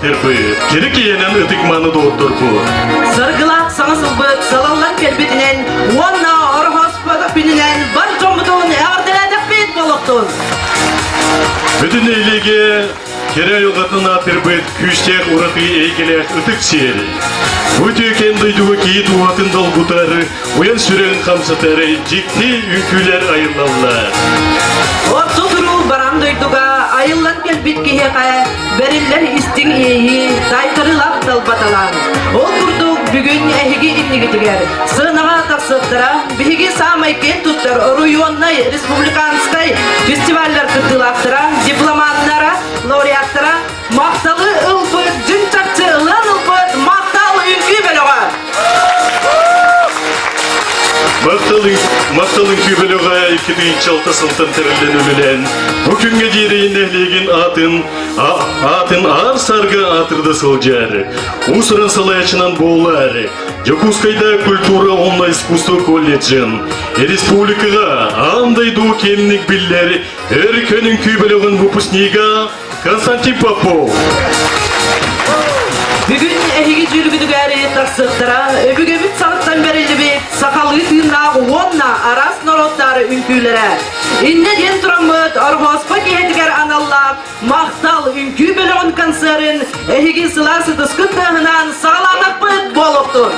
terbi, kiri kiyenen ıtıkmanı doğutturbu. Sargılak sana sılbıt, salallan kelbetinen, onna orhos padak bininen, bar tomudun, eğardine bit boluktun. Bütün eylege, kere yolgatına terbi, küçtek uğratı eykelek ıtık seri. Bu tüyken duyduğu ki duvatın dalgutarı, uyan süren kamsatarı, ciddi ülküler ayırlanlar. Orta duru baram duyduga, ayıllan kelbet kiheka, beriller istin eyi, daytarılak dalbatalan. Ol kurduk bugün ehigi inni gitiger, sığınağa taksıktıra, bihigi samayken tuttar, ruyonlay, respublikanskay, festivaller kırtılaktıra, diplomanlara, laureatlara, Mahtalı ılpıt, cünçakçı ılan ılpıt, Mahtal ülkü beloğa. Мақталың күйбелеға 2006 сылтын тірілденілілен, бүгінгі дейін әхлеген атын ар сарғы атырды сыл жәрі. Усырын салаячынан болы әрі. Якутскайда культура онна искусство колледжін. Республикаға андай ду кемнік білдері әркенің күйбелеғын выпускнига Константин Попов. Bugün ehigi jülgüdügäri taksıktıra, öbügebit sanıktan berildi bit, sakalı tığınağı onna aras narodları ünküylere. İnne den turamıt, orhospa kihetiger anallar, Mahtal ünkü bölüğün konserin, ehigi sılası tıskıttığından sağlanak bıt boluptur.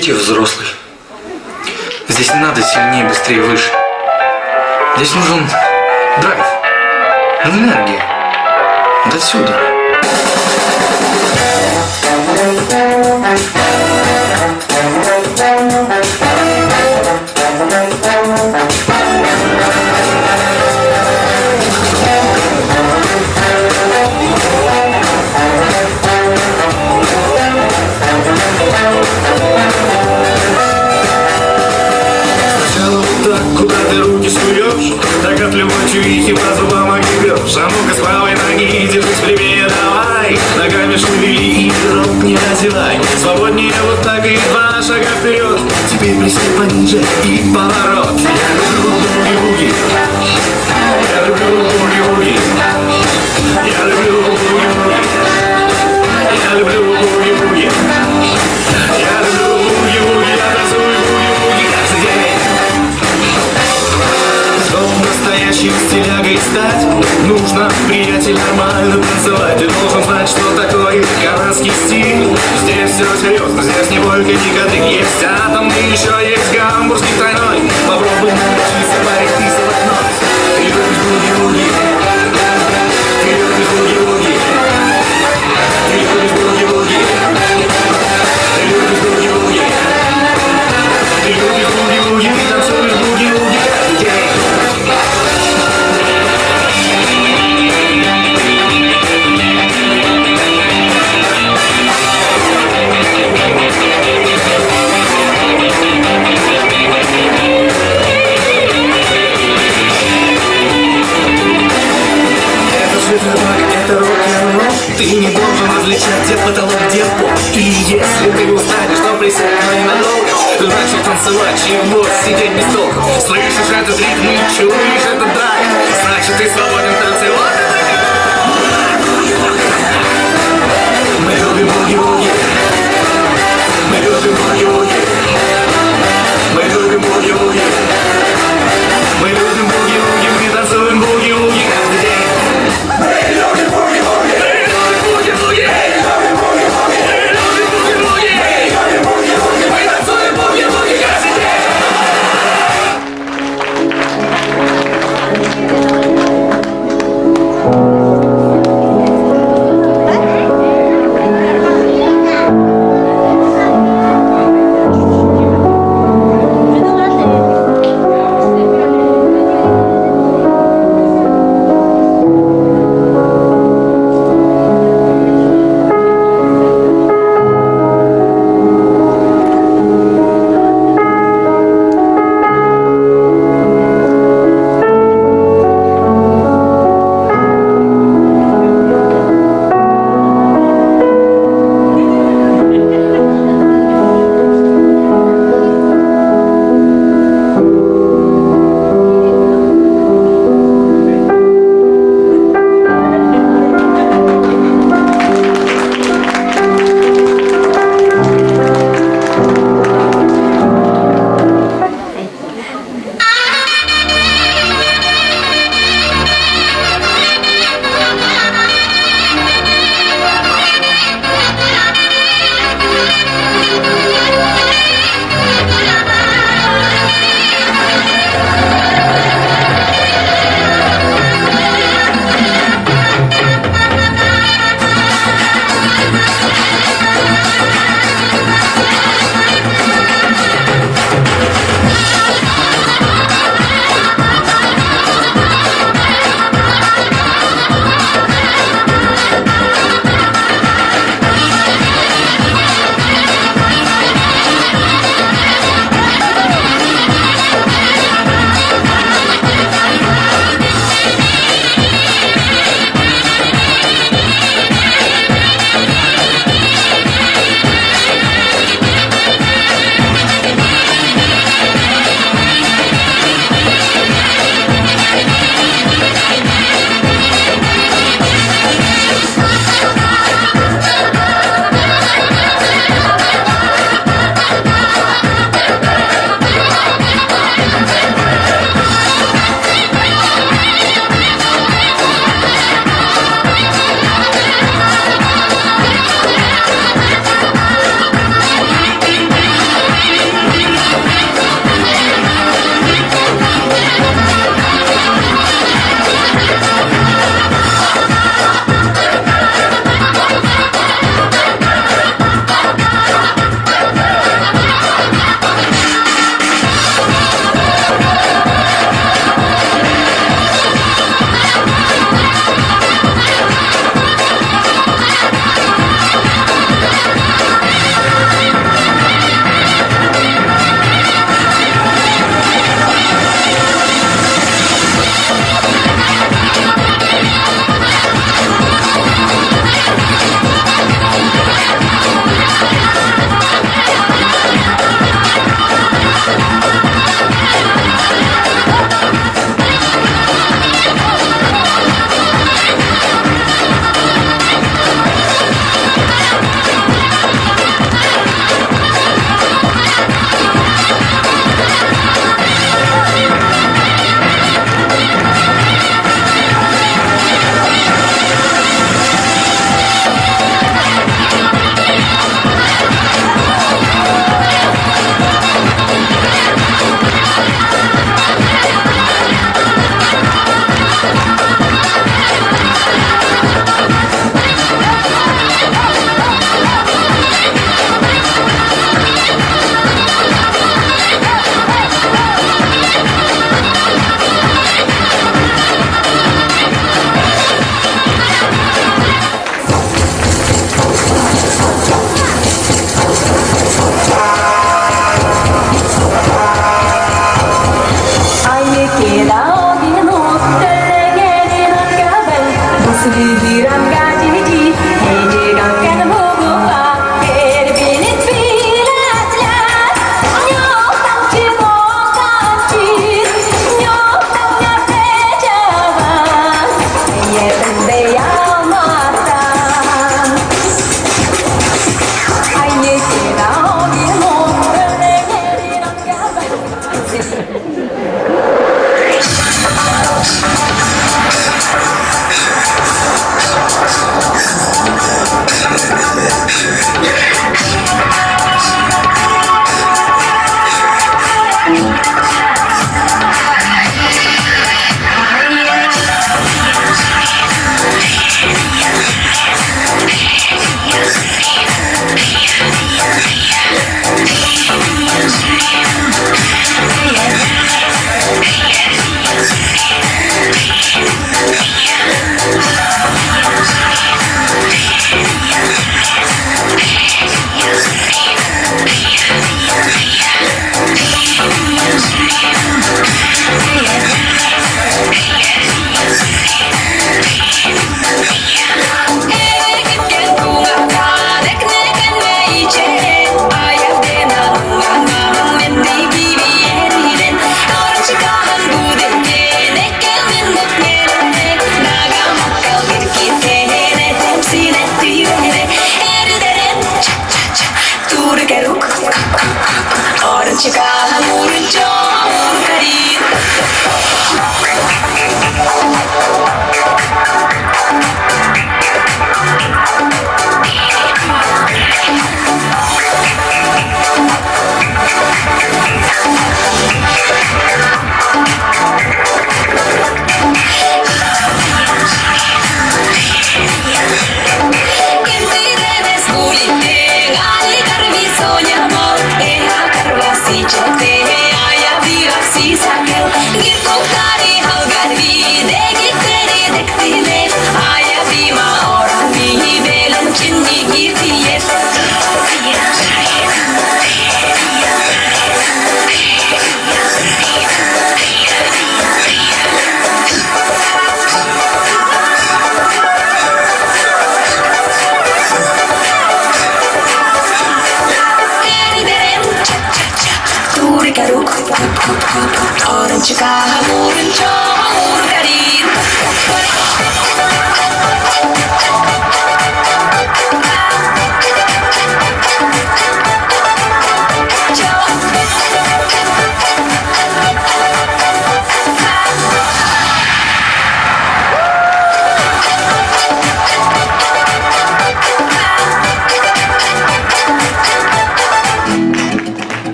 третьих взрослый. Здесь не надо сильнее, быстрее, выше. Здесь нужен драйв, энергия. До сюда. Куда ты руки суешь, так от любой чуихи по зубам огребешь. А ну-ка с правой ноги держись прямее, давай. Ногами шевели и рук не озевай. Свободнее вот так и два шага вперед. Теперь присядь пониже и поворот. Я люблю буги-буги. Я люблю буги-буги. Я люблю буги-буги. Я люблю буги-буги. Я люблю буги-буги. Я танцую буги-буги каждый день. Чтобы настоящим стилягой стать, нужно, приятель, нормально танцевать. Ты должен знать, что такое канадский стиль. Здесь все серьезно, здесь не только никотин. Есть атомный, еще есть гамбургский тройной. Попробуй научиться парить ты с одной. Ты любишь буги-буги. Ты любишь буги-буги. Ты любишь буги-буги. Ты любишь буги-буги. Ты любишь буги-буги. Ты танцуешь буги-буги каждый день. Это рок-н-ролл. Ты не должен различать, где потолок, где пол. И если ты устанешь, то присядь, но ненадолго. Значит танцевать, чего сидеть без толку. Слышишь этот ритм и чуешь этот драйв. Значит ты свободен танцевать. Мы любим буги-буги. Мы любим буги-буги. Мы любим буги-буги. Мы любим буги-буги. Мы танцуем буги-буги каждый день. Мы любим буги-буги. Мы любим буги-буги. Мы любим буги-буги. Мы любим буги-буги. Мы танцуем буги-буги каждый день.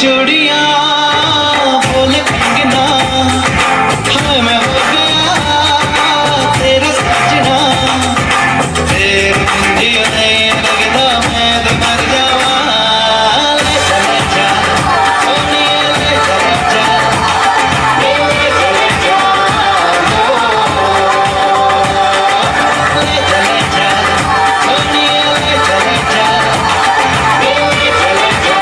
चूड़ियां बोले कंगना हाय मैं हो गया तेरा सजना तेरे मुंजियों ने लगदा मैं तो मर जावा ले चले जा सोनिए ले चले जा ले चले जा ले चले जा सोनिए ले चले जा ले चले जा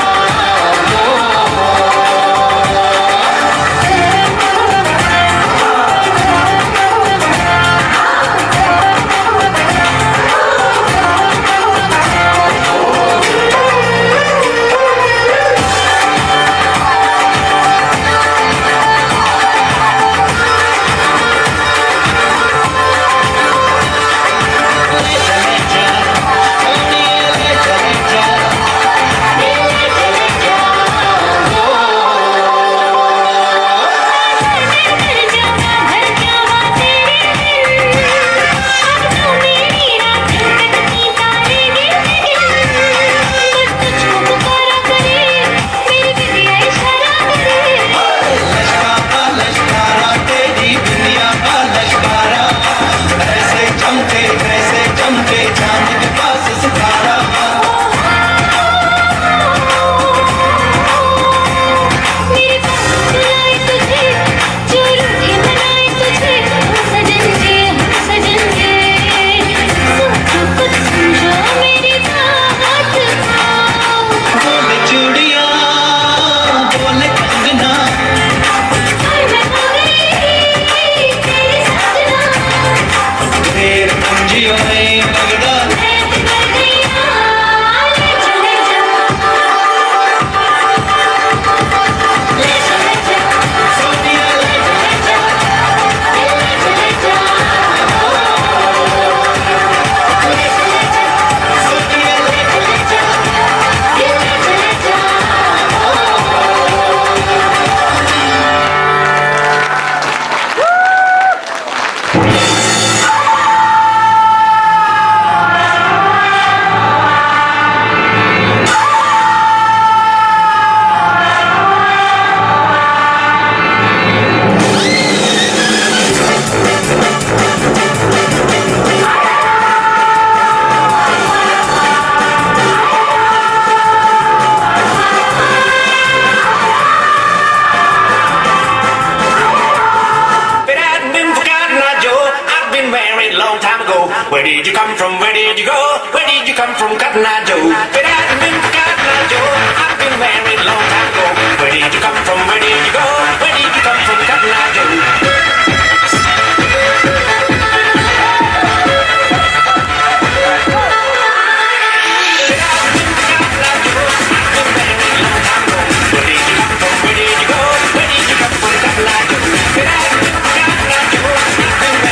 Where did you come from? Where did you go? Where did you come from, Cotton Eye Joe? But I haven't been to Cotton Eye Joe. I've been married a long time ago. Where did you come from? Where did you go? Where did you come from, Cotton Eye Joe?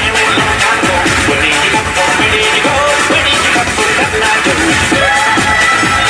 Where did you come from? Where did you go? Where did you come from? Cotton Eye Joe.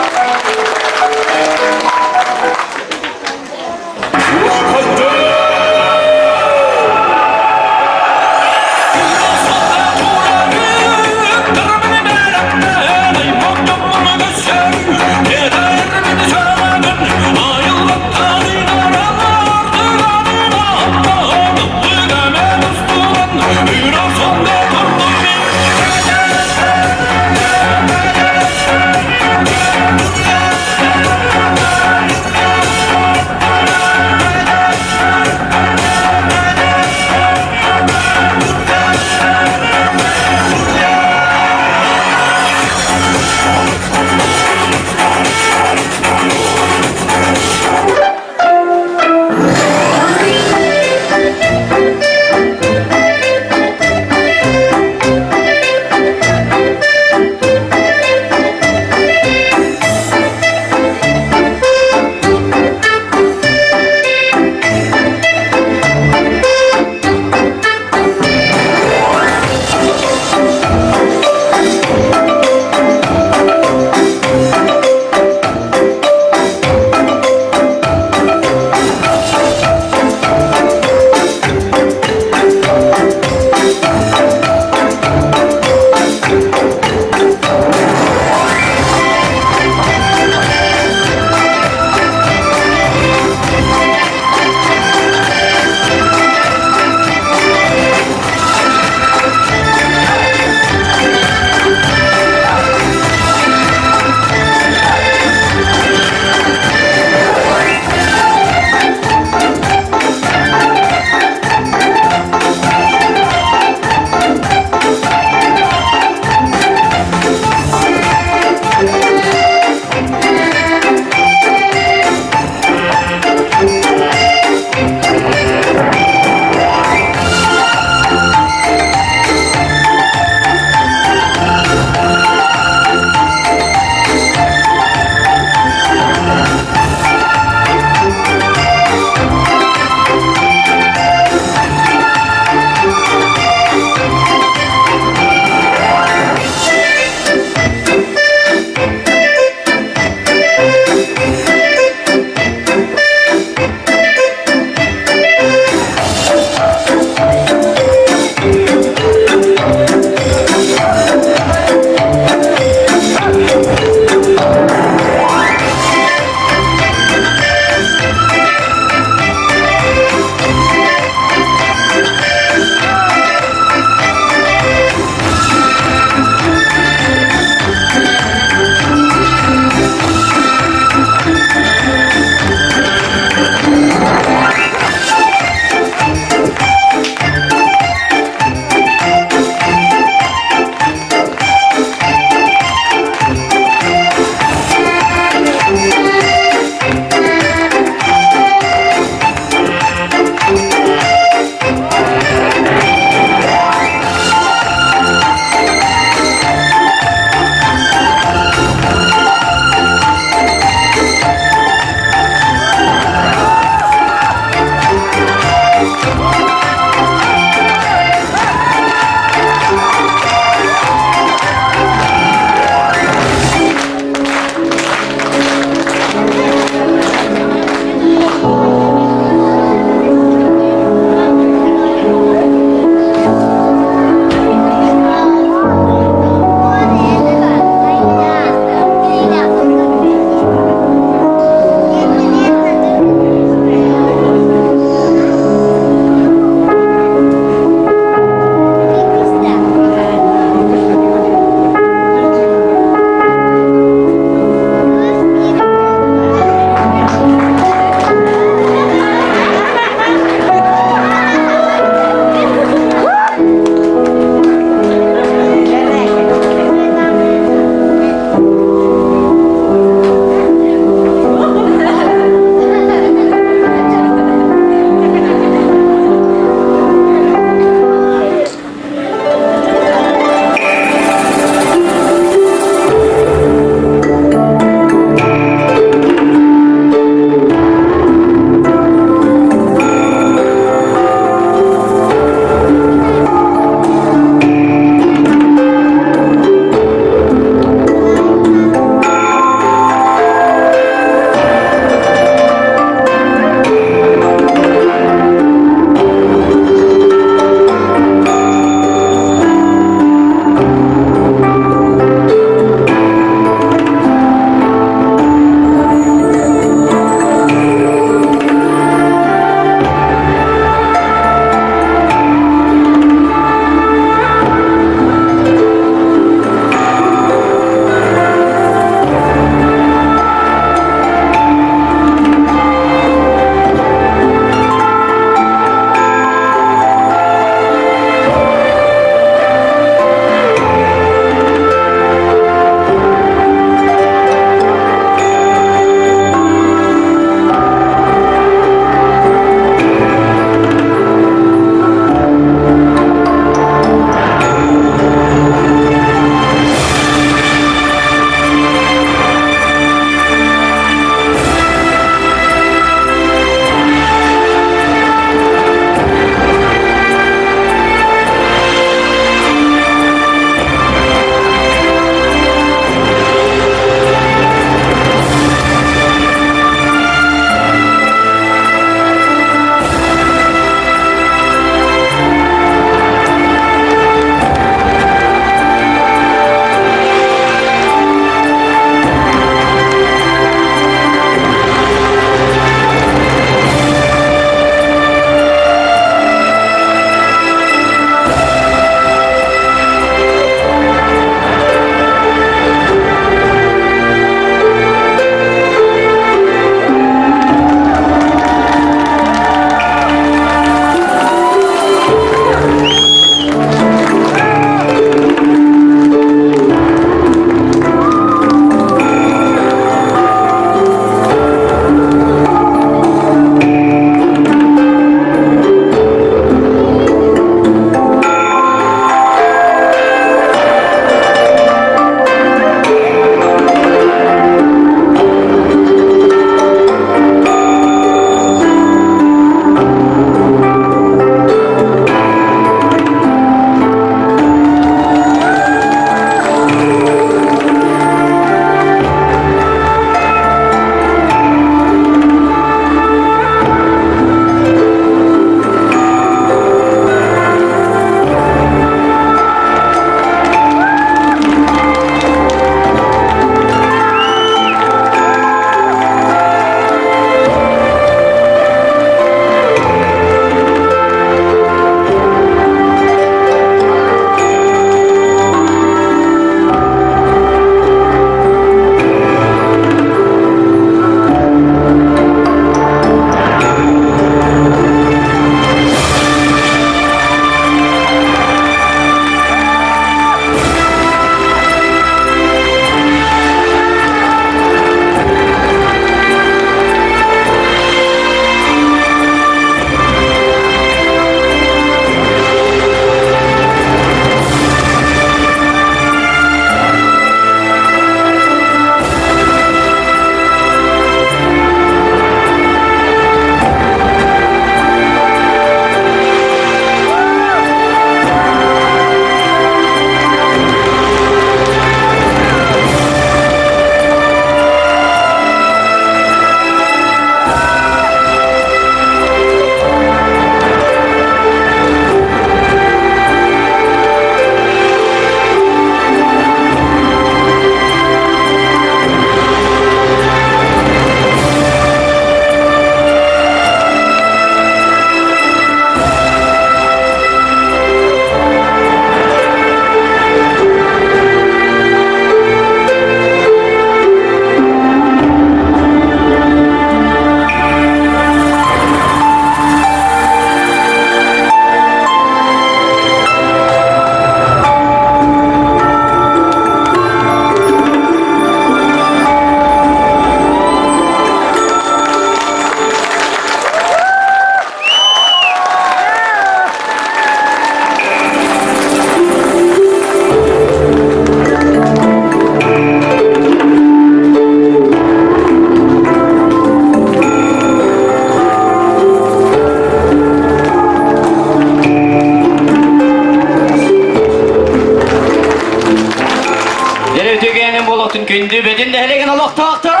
Bütün dehlegen Allah'ta aktaro!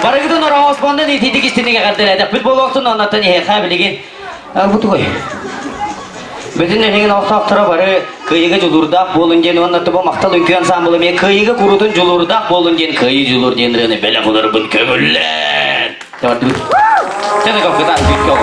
Barıgıdın ora Osman'dan itidik istinliğe kardelerdik. Futbol oktun anlatan ihe bilgin. Butu koy. Bütün dehlegen Allah'ta aktaro barı kıyıga julurdak bolunjen anlattı bu Mахтал Амгинского me kıyıga kurutun julurdak bolunjen kıyı julur denireni bele bulur bun kömürler. Tamam dur. Sen kau kita ikut.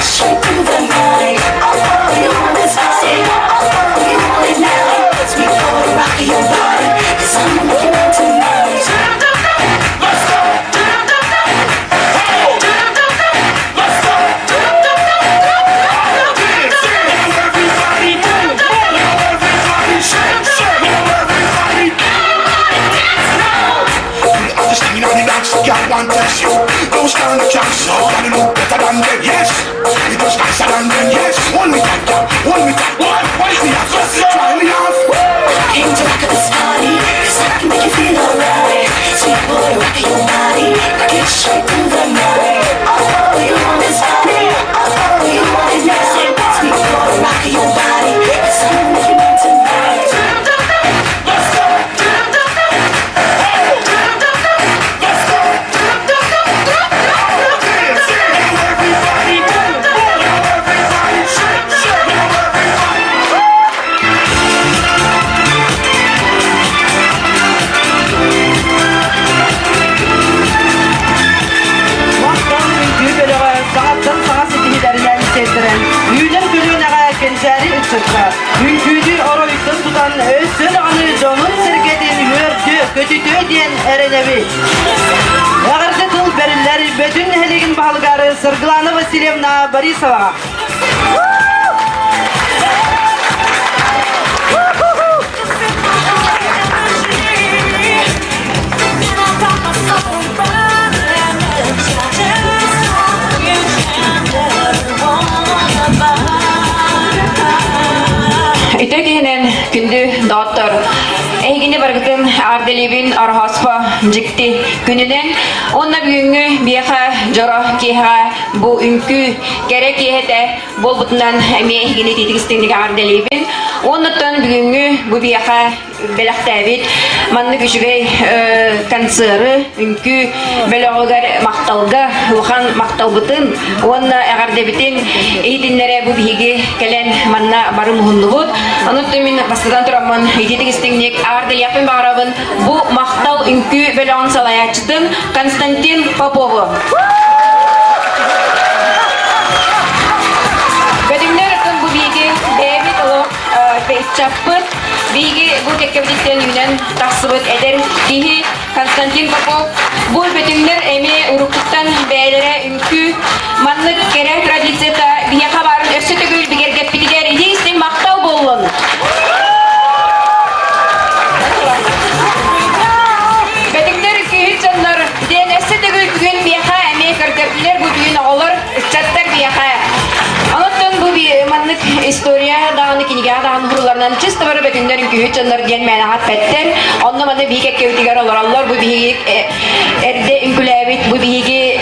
Straight through the night. Oh, you want this body? Oh, you want it now? Let's be for rock your body. Nobody move better than them, yes. It was nicer than them, yes. Hold me tight, girl. Hold me tight. What is the answer? Try me off. Came to rock at this party, 'cause I can make you feel alright. Sweet boy, rock your body, rock it straight through the night. All you want is body, all you want is now. Sweet boy, rock your body, 'cause I'm what you want tonight. Let's go. Let's go. Everybody, everybody, shake, shake, Махтал үңкүү бөлөгө сааттан сага сетихилеринен сетирен. Үйден күлүүнага кенжери үтсөккө. Үңкүүдү ороюттан тутан өссөн аны жонун сергедин өрдү, көтүтө диен эренеби. Ягырды тыл бериллер бөтүн элигин баалгары Сыргылана Васильевна Борисова. Итекенен күндү доктор Эгине баргытын арделибин архаспа жикти күнүнен онна бүгүнгү бияха жоро киха бу үңкү керек киһете болбутунан эми эгине титигистиндиги арделибин оннотон бүгүнгү бу бияха белактабит манны күчүгөй концерты үңкү белогогар макталга ухан макталбытын онна агардебитин эйдиннере бу биги келен манна бары мухуннубут онуттун мен бастадан турамман титигистиндик арделияпын барабын бу мактал үңкү белогон салаячытын Константин Попову. Бедимнердин бу биги Дэвид Ло Пейчаппыт биги бу теккебдиттен үйнен тахсыбыт эдер кихи Константин Попов бу бедимнер эми уруктуктан бээлере үңкү маннык кере традицията бияка барын өссөтөгүл бигергеппитигер ийистин мактал боллун. Бедимнер кихи чаннар ден өссөтөгүл бүгүн бияка эми кырдептилер бу бүгүн оголор чаттар бияка. Анаттан бу маннык история даганы киниге даганы хуруларынан чисто бары бетиндерин күйүчөндөр диен мәнагат петтер. Онны манда биге кевтигер олар бу биги эрде инкулебит бу биги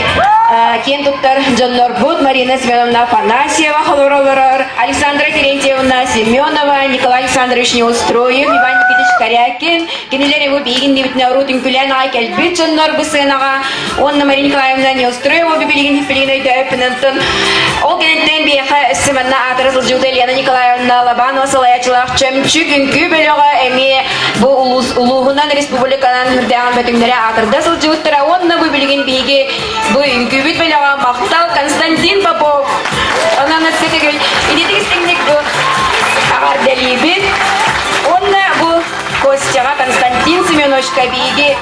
кен туттар Джоннор Буд, Марина Семеновна Афанасьева, Холоролорор, Александра Терентьевна Семенова, Николай Александрович Неустроев, Иван Никитич Корякин, кинилер его бигин небитне рут инкулена келбит Джоннор Бусенага, онна Марина Николаевна Неустроева бибилигин хипилигин өйдөппенентен. Ол кенеттен бияха Семенна Атырысыл жылды Елена Николаевна Лобанова салаячылах чөмчүк үңкү бөлөгө эми бу улугунан республиканан даган бөтүңдөрө атырда сылжыбыттыра онна бу билигин биги бу үңкү бит бөлөгө Махтал Константин Попов. Онан өткөтөгүл идитигистиңдик бу агарделибит онна бу Костяга Константин Семеновичка биги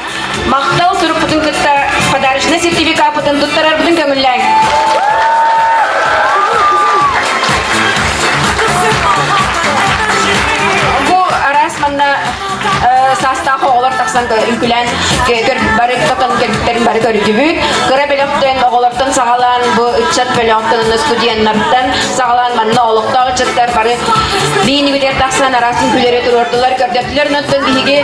Махтал сурупутун кытта подарочный сертификат путун туттарар бутун көңүлләң. Састах оголор таксан үкүлән көр бары тотон керттерин бары көрүбүт. Кыра белектен оголордон сагалан бу үчат белектен студенттардан сагалан манна олукта үчаттар бары бийини битер таксан арасын күлөрө турдулар көрдөттүлөр ноттон биги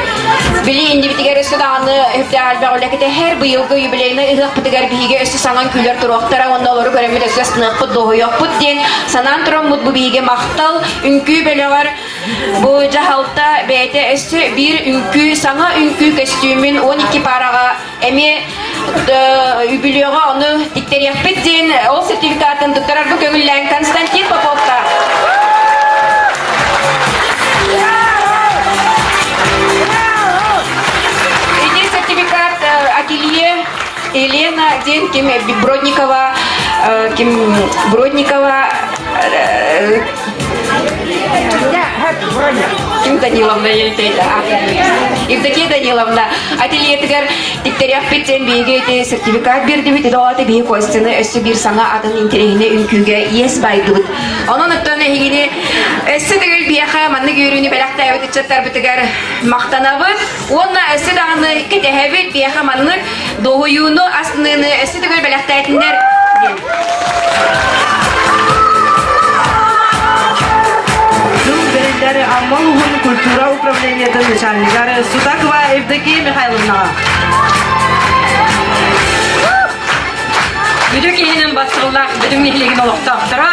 били индивидигер өсө даганы эпте алба олекте her быйылгы юбилейный ыгык битигер биги өсө саңан күлөр туруктара оннолору көрөмүт өсөсүнө кудугуйок бут ден санан турам бу биги Махтал үңкү белөгөр бу жахалта бете өсө бир үңкү саңа үңкү костюмин 12 парага эми юбилейга аны тиктерияппет ден ол сертификатын туттарар бу көңүллән Константин Поповка. Иди сертификат ателье Елена ден ким Бродникова Ким Даниловна Евдокия Даниловна ательетигер тиктеряк битсен биге сертификат берди бит дагаты бие костяны өсү бир саңа атын интерегине үңкүгө ес байдыбыт. Онун өттөн эгине өсү дегел бияха манны көрүүнү белактай өтүчөттөр битигер мактанабыт. Онна өсү даганы кетехебит бияха манны доюну асныны өсү дегел белактайтындер начальнигары Судакова Евдокия Михайловна. Bütün kihinin basırlar, bütün nihliğin olup tahtara.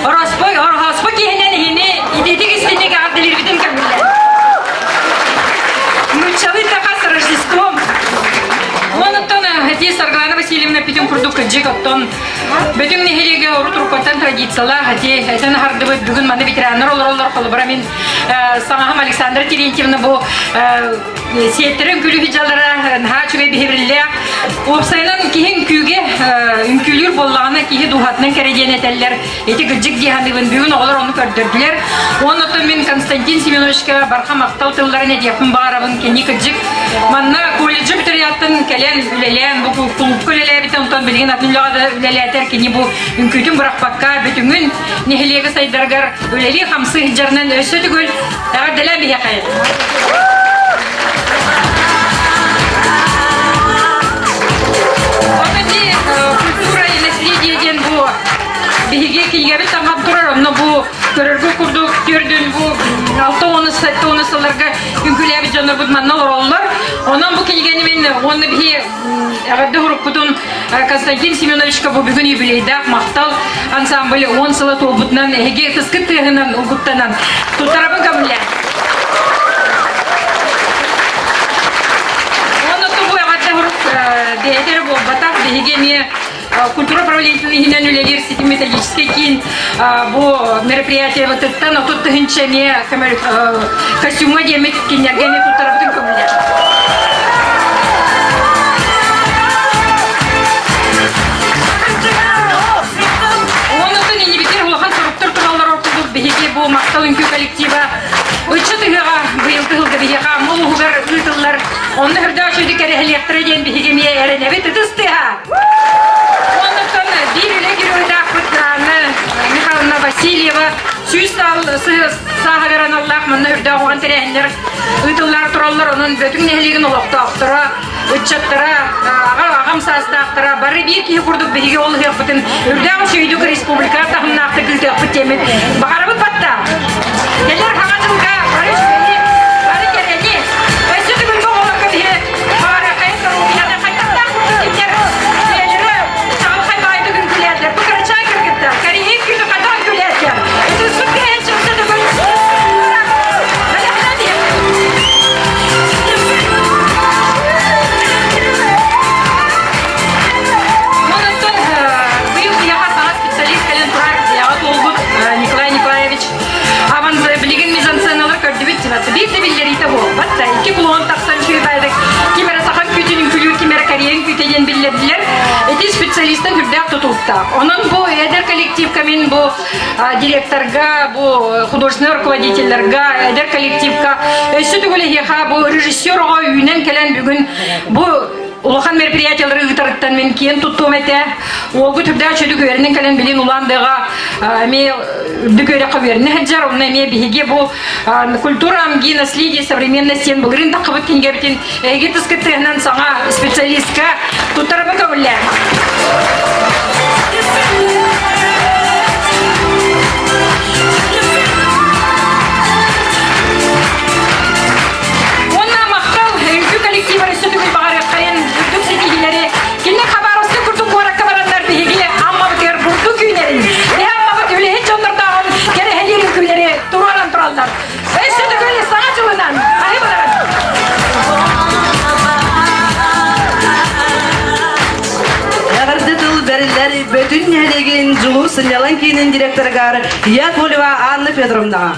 Orospu kihinin hini, idedik istedik ardilir bütün kabiller. Мучалыта хас Рождеством. Он оттон хати Сарглана Васильевна Петюн курдук кыджик оттон. Bütün нихилеге урут-рукоттан традициялар хати этен хардыбы бүгүн маны ветерандар олар колубара мен Саңахам Александра Терентьевна бу сиеттерин күлү хижалара ха чугай бихибрилле. Опсайнан кихин күүге үмкүлүр боллагына кихи духатнын кереден этеллер. Эти кыджик диханыбын бүгүн олар onu көрдөрдүлер. Он оттон мен Константин Семеновичка барха мактал тылларын эдияпын баарабын кени кыджик. Манна колледжи битирияттын келен үлелен бу клуб үлеле битен онтон билген атнуллага үлелетер кени бу үмкүтүн быракпакка бүтүнгүн нехилеге сайдаргар үлели хамсы хижарнан өсө түгүл тагырдыла бияхай. Культура и наследие ден бу биге кийгебит таңгап турар, но бу көрөргө курдук көрдүн бу 6-10 сыларга үңкүлөбү жана будманна ороллор. Онан бу кийгени мен оны би агады хурукпутун Константин Семеновичка бу бүгүн юбилейда Махтал ансамбль 10 сылы толбутнан эге тыскыттыгынан угуттанан тутарабын камылля. Оны тубу агады хурук бедер бу батак бигеме культура правительственный университет методический кин бу мероприятие вот это но тут хинчеме костюма демет кинягами тут работаем камля. Он это не ветер улахан сороктор туралар окудук беге бу Махтал коллектива. Учетыга быйылтыгы беге молугар үтүллар. Онны хырда чөйдү керехлектер ден бегеме эренебит тыстыга. Михайловна Васильева, сүйстал сағаверан Аллах мұнны үрді оған тәрәңдер ұйтылар тұралар оның бөтің нәлеген олақты ақтыра, үтчаттыра, ағам састы ақтыра, бары бір кей құрдық бейге олы ғықпытын үрді ағын шөйдік республика тағымын ақты күзді ғықпыт темін. Бағарабыт батта. Келер қағатылға, бары шөйі, бары керені, өсіді күнгі олыққа бейе, бары қайын ұяда қайтақта құрды демдер. Bir de billeri de bu. Hatta iki kulağın taksan şöyle bayrak. Kimere sahan kütünün külür, kimere kariyerin kütüyen bilirdiler. Eti spesialistin hürdek tutulukta. Onun bu eder kolektiv kamin bu direktorga, bu художественный руководительlerga, eder kolektivka. Sütü gole heha bu rejissörga üyünen gelen bugün bu улахан мероприятиялары гитараттан мен киен туттум эте. Олгу түрдө чөдү көрүнүн кален билин уландыга ме дүкөрө каберне хаджар онна ме биге бу культура амги наследие современности ен булрын такыбыт кингебитин эге тыскыттыгынан саңа специалистка туттарабы кабылля. Онна Махтал коллектива ресурсу багар кайын сетигилери кине хабарысты курдук баракка барандар биге амма битер бурду күнерин амма бит үле hiç onlardan керехелерин күнери туралан туралдар эседе көле сага жылынан ай барат Ягарды тыл берилер бөтүн нелеген жылуу сынялан кийинин директоргары Яковлева Анна Федоровна.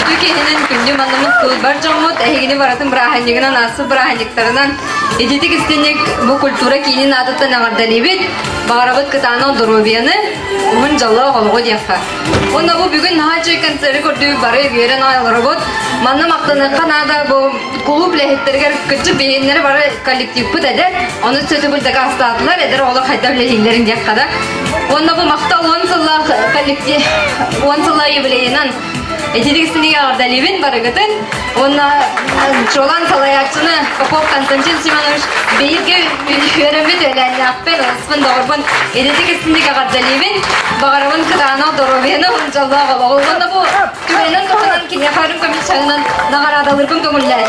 Türkiye'nin kündü manımız kulbar camut ehini baratın brahanyigina nasıl brahanyiktarından edetik istenek bu kultura kinin adıtta nağardalibit bağırabat kıtana durubiyanı umun jalla olgu diyakka. Onda bu bugün hacı konseri gördüğü barı veren aylarabot manım aktını kanada bu kulüp lehitlerger küçük beyinleri barı kolektif pıt eder onu sözü buldaki hastalıklar eder oğlu kayda bilehillerin diyakkada. Onda bu Mахтал 10 sılla kolektif 10 sılla yubileyinden Этидигистинеге Ардалевин барыгытын, онна Чолан салаякчыны Попов Константин Семенович бейирге веремет өләнне ақпен, оныспын дағырбын. Этидигистинеге Ардалевин бағарабын кытағына доровені ұнчалда қала. Олғанда бұл түбенін тоқынан кене қарым комиссияның нағарадалырбын көңілләй.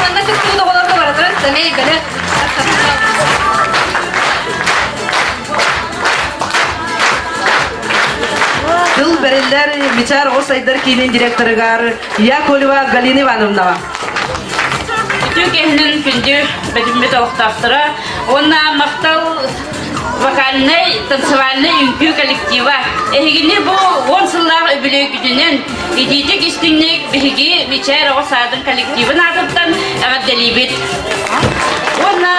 Анда күтті ұдағыларды баратырын, сәмей білі. Тыл береллер Мичар Осайдар кейнен директорыгар Яковлева Галина Ивановна. Бетюнского күнді бәдімбет оқтақтыра. Онна Махтал вокальный, танцевальный им.С.Я.Левина коллектива. Эгені бұл 10 сыллағы өбілі күдінен едетік істіңнек бігі Мичар Осайдың коллективін атыптан әғадделейбет. Онна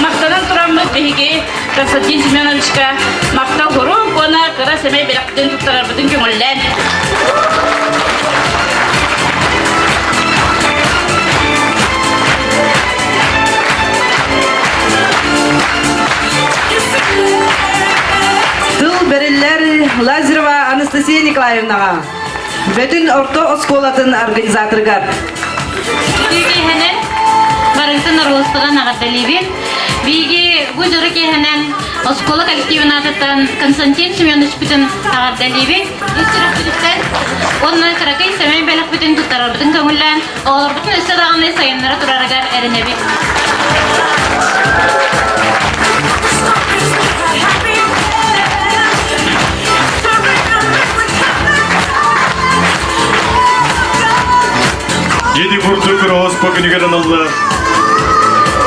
Махталан тұрамыз бігі Константин Семеновичка Махтал ғұрым, ona kara semai belakten tutara betul kemuliaan. Тыл береллер Лазарева Анастасия Николаевнаға. Бөтін орто осколатын организаторгар. Бүйгенен барыңтын ұрылыстыған ағадалевен. Биги бұжыры кехенен оскола коллективін атыттан Константин Семенович бүтін ағадалевен. Үстірік бүтістен онына сырақай сәмей бәлік бүтін тұттарар бүтін көңіллән. Олар бүтін үсті дағындай сайынлары тұрарығар әрінебек. Yedi kurtu kıravuz pakınıgarın Allah.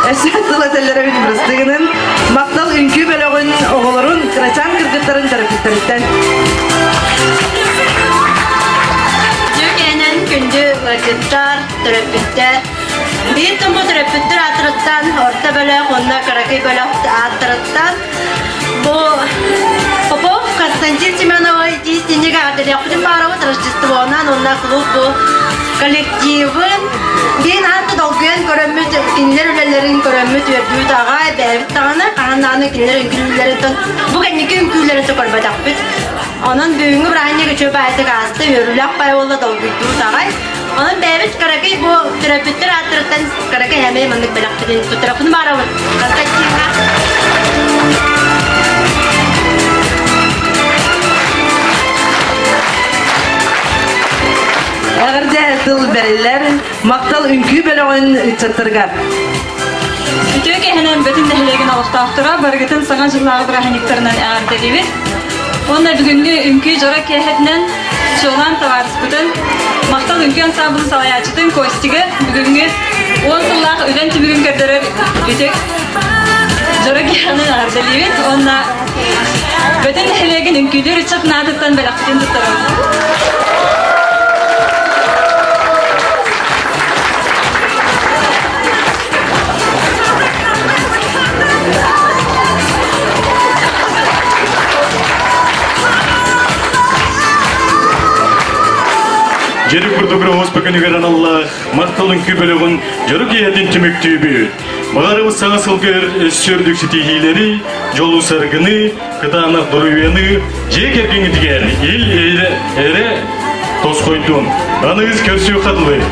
Әсет тылателлері өнімірістігінің Мақтал үнкі бөлігін оғылырын крачан кіргіттарын тәріпеттеріттен. Жүкенен күнді лакеттар, тәріпеттер. Bir тұмы тәріпеттер атырыттан, орта бөлік, онына қарақай бөлік атырыттан. Бұл Попов Константин Семенович дейістенеге ардылияқтың барауыз Рождество'нан, онына клуб бұл коллективін. Мен анты долгуен көрөммөт, кинлер үлелерин көрөммөт өрдүт ағай, бәйбіт тағаны, қағаннаны кинлер үнкілілерін бұл кәнекі үнкілілерін көрбадақ бүт. Onun büyüğünü bırakınca çöpe ayıtık astı, yürülük bay oldu dolguyduğu ағай. Onun bәйбіт қарақай бұл терапевттер атырыттан қарақай әмей маңдық бәліқтігін тұттырапыны барауын. Әғірде тыл бәрелер Мақтал үнкі бөлігін үтсаттырғар. Бетюнского bütün dehlegin alıqtaqtıra, bargıtın sağa жыллағы біраханиктарынан әғірді дейбіз. Onda бүгінгі үнкі жора кәхетінен Чолан таварыс бүтін Мақтал үнкі ансамблын салаячытын костигі бүгінгі 10 сыллақ өден түбігін көрдірір бүтек жора кәхетінен әғірді дейбіз. Onda bütün dehlegin үнкілер үтсіп надыттан бәліқтен тұттырыр. Jeruk kurdu pakınıgarın Allah. Maqtalın kübelігін жөрік едің түміктүйбі. Бағарымыз саңа сылгер өсчөрдік сетихилері, жолу саргыны, кытанақ дұрывені, жек ергені дігер, ел әрі тос қойдun. Аныңыз көрсі қадылы.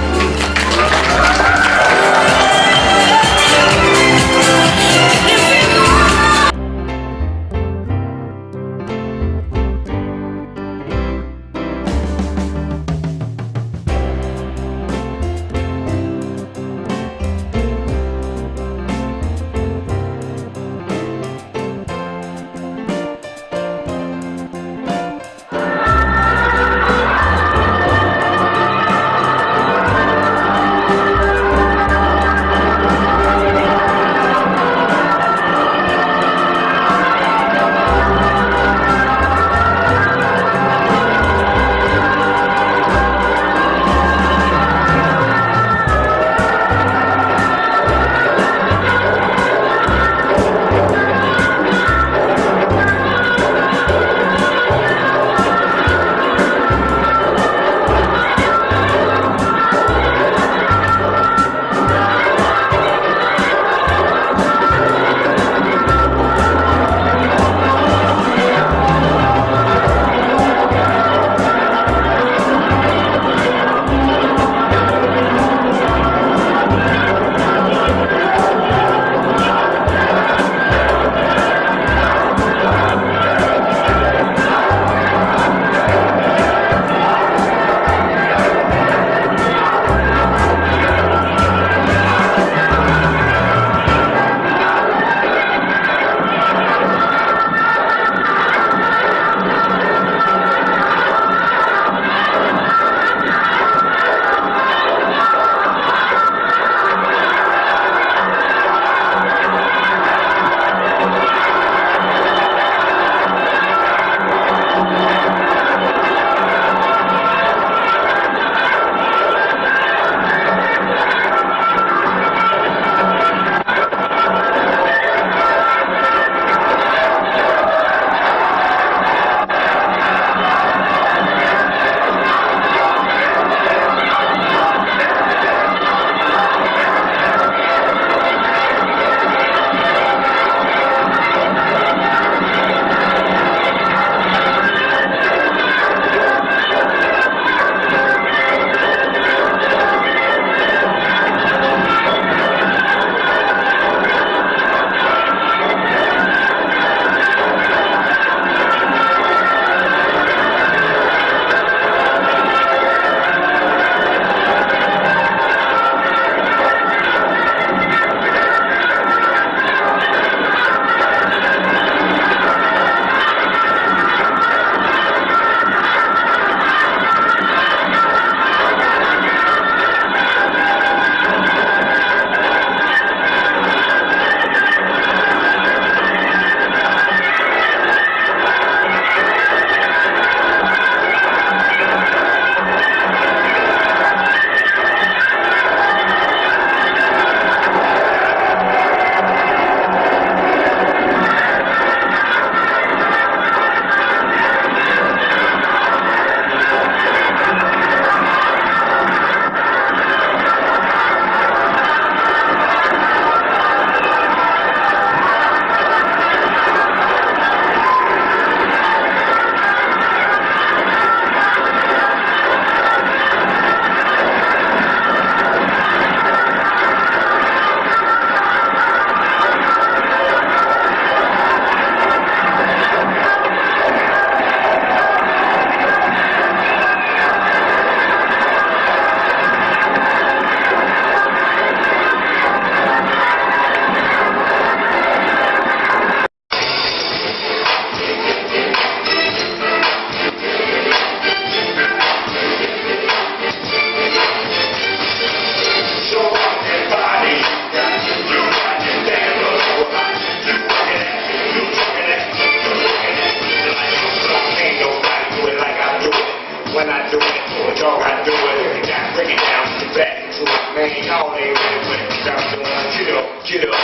get up.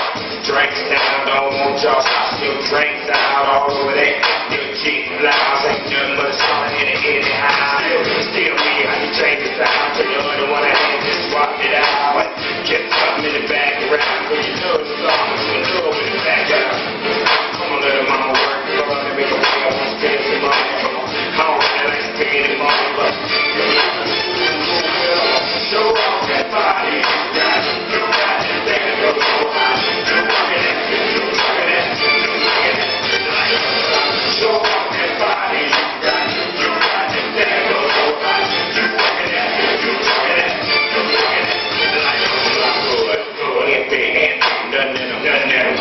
Drinks down, don't want y'all stop. Still drinks out all over that. Still cheap loud, ain't nothing but a song in it anyhow. Still me, how you change the sound to the other one I had just swapped it out. Kept something in the background, cause you know the song is in love with the background. Come on, little mama, work hard and make a way. I want to spend some money. Come on, I don't really like to pay any money, but show off that body. You got that go so high. You working it, you working it, you working it. Show off that body. You got that go so high. You working it, you working it, you working it. Good, big hand, nothing in them,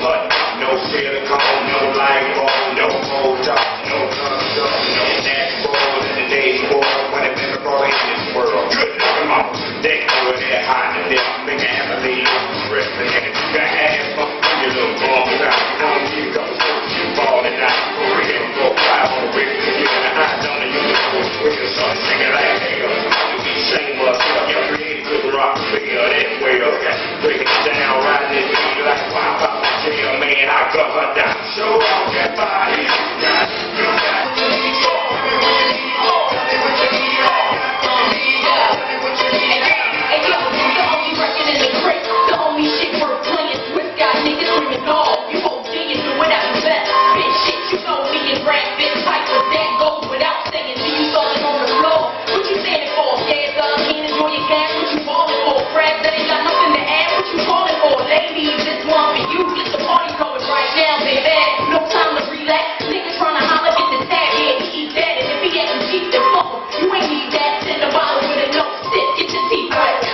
what? No silicone, no light bulb, no Botox, no thumbs up, no dashboard in the dashboard when it been brought in this world. Good looking mama, they go in there hiding this big ass leave, wrestling and you got ass up when you little ball out. Don't need a couple of you balling out. For real, go fly on the brick, you in the high zone and you go real, so sing it like hell. You be shameless, you create good rock, figure that way up. Break it down, riding this beat like a wild pop. Yeah, man, I got her down. Show off that body. You got Hey, yo, the only record in the crate, the only shit worth playing. Swift guy niggas screaming no. You OG and do it out your best. Bitch, shit, you know me and rap bit pipe, but that goes without saying. See you falling on the floor. What you standing for? Yeah, dog, can't enjoy your cash. What you falling for? Crap that ain't got nothing to add. What you falling for? Ladies, this one for you. Get the party going right now, baby. No time to relax. Niggas tryna holler, get the tag. Yeah, he eat that. And if he ain't cheap, then fuck him. You ain't need that. Send a bottle with a note. Sit, get your teeth wet.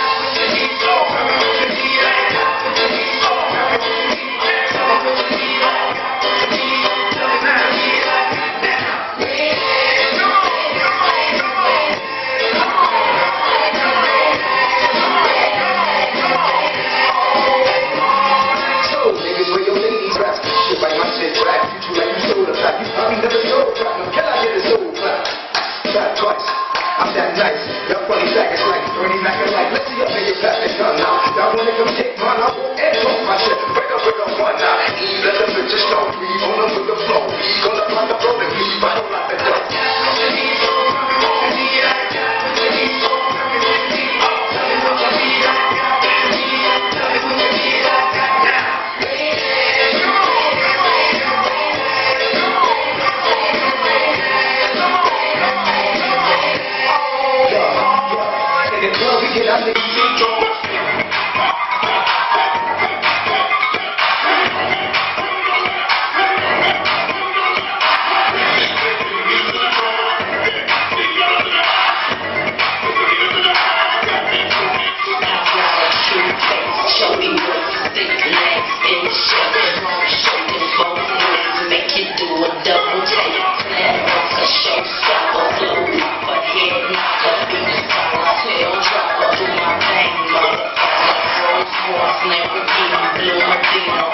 I'm that nice, y'all funny sack, it's like 20 Mac and like, let's see y'all make your pass that gun now. Y'all wanna come take mine, I won't and talk my shit. Break up, one now. Let them bitches know, we on them with the flow. We gonna block the road and we vital like the dough. Never give me blue,